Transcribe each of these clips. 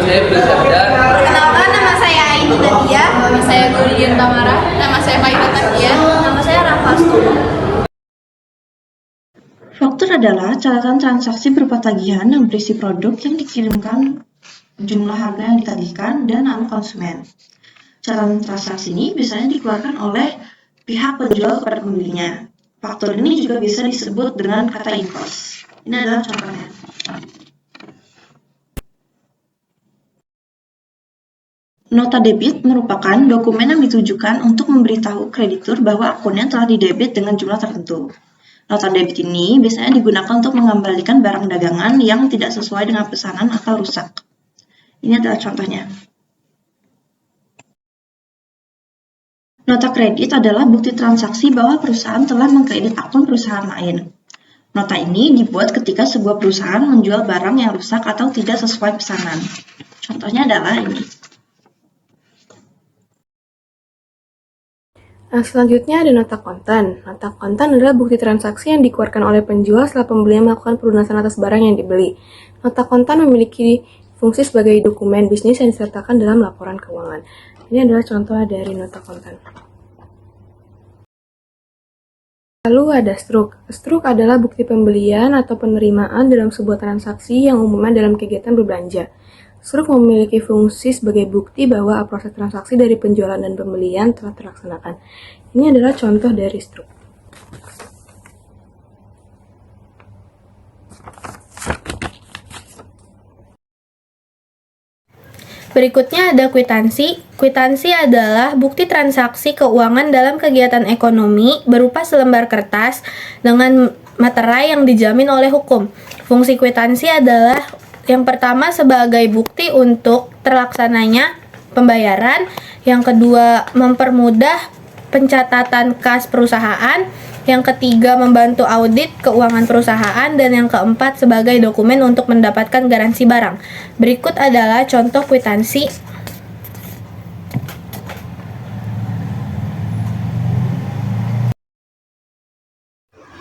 Saya Budi Sabda. Perkenalkan, nama saya Aini Nadia. Nama saya Gurian Tamara. Nama saya Faida Takian. Nama saya Rafastu. Faktur adalah catatan transaksi berupa tagihan yang berisi produk yang dikirimkan, jumlah harga yang ditagihkan, dan nama konsumen. Catatan transaksi ini biasanya dikeluarkan oleh pihak penjual kepada pembelinya. Faktur ini juga bisa disebut dengan kata invoice. Ini adalah contohnya. Nota debit merupakan dokumen yang ditujukan untuk memberitahu kreditur bahwa akunnya telah didebit dengan jumlah tertentu. Nota debit ini biasanya digunakan untuk mengembalikan barang dagangan yang tidak sesuai dengan pesanan atau rusak. Ini adalah contohnya. Nota kredit adalah bukti transaksi bahwa perusahaan telah mengkredit akun perusahaan lain. Nota ini dibuat ketika sebuah perusahaan menjual barang yang rusak atau tidak sesuai pesanan. Contohnya adalah ini. Nah, selanjutnya ada nota kontan. Nota kontan adalah bukti transaksi yang dikeluarkan oleh penjual setelah pembeli melakukan pelunasan atas barang yang dibeli. Nota kontan memiliki fungsi sebagai dokumen bisnis yang disertakan dalam laporan keuangan. Ini adalah contoh dari nota kontan. Lalu ada struk. Struk adalah bukti pembelian atau penerimaan dalam sebuah transaksi yang umumnya dalam kegiatan berbelanja. Struk memiliki fungsi sebagai bukti bahwa proses transaksi dari penjualan dan pembelian telah terlaksanakan. Ini adalah contoh dari struk. Berikutnya ada kwitansi. Kwitansi adalah bukti transaksi keuangan dalam kegiatan ekonomi berupa selembar kertas dengan materai yang dijamin oleh hukum. Fungsi kwitansi adalah yang pertama sebagai bukti untuk terlaksananya pembayaran, yang kedua mempermudah pencatatan kas perusahaan, yang ketiga membantu audit keuangan perusahaan, dan yang keempat sebagai dokumen untuk mendapatkan garansi barang. Berikut adalah contoh kwitansi.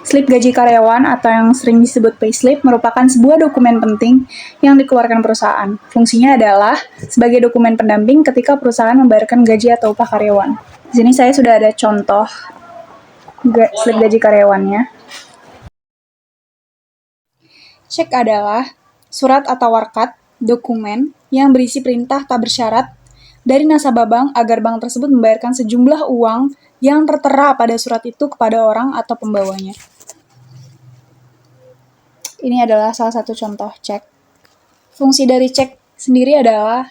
Slip gaji karyawan atau yang sering disebut payslip merupakan sebuah dokumen penting yang dikeluarkan perusahaan. Fungsinya adalah sebagai dokumen pendamping ketika perusahaan membayarkan gaji atau upah karyawan. Di sini saya sudah ada contoh slip gaji karyawannya. Cek adalah surat atau warkat, dokumen yang berisi perintah tak bersyarat dari nasabah bank agar bank tersebut membayarkan sejumlah uang yang tertera pada surat itu kepada orang atau pembawanya. Ini adalah salah satu contoh cek. Fungsi dari cek sendiri adalah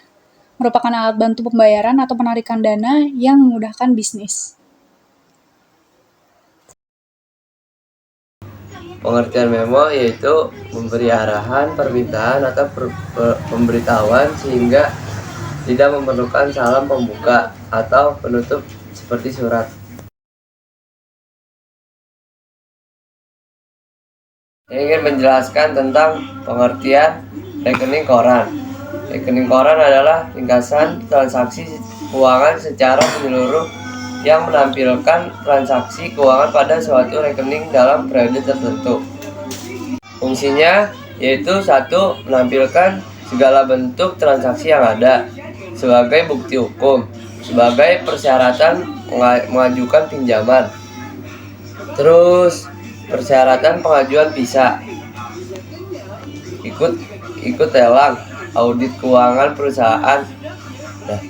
merupakan alat bantu pembayaran atau penarikan dana yang memudahkan bisnis. Pengertian memo yaitu memberi arahan, permintaan, atau pemberitahuan sehingga tidak memerlukan salam pembuka atau penutup seperti surat. Saya ingin menjelaskan tentang pengertian rekening koran. Rekening koran adalah ringkasan transaksi keuangan secara menyeluruh yang menampilkan transaksi keuangan pada suatu rekening dalam periode tertentu. Fungsinya yaitu 1. Menampilkan segala bentuk transaksi yang ada sebagai bukti hukum, sebagai persyaratan mengajukan pinjaman. Terus persyaratan pengajuan visa, ikut lelang, audit keuangan perusahaan. Nah,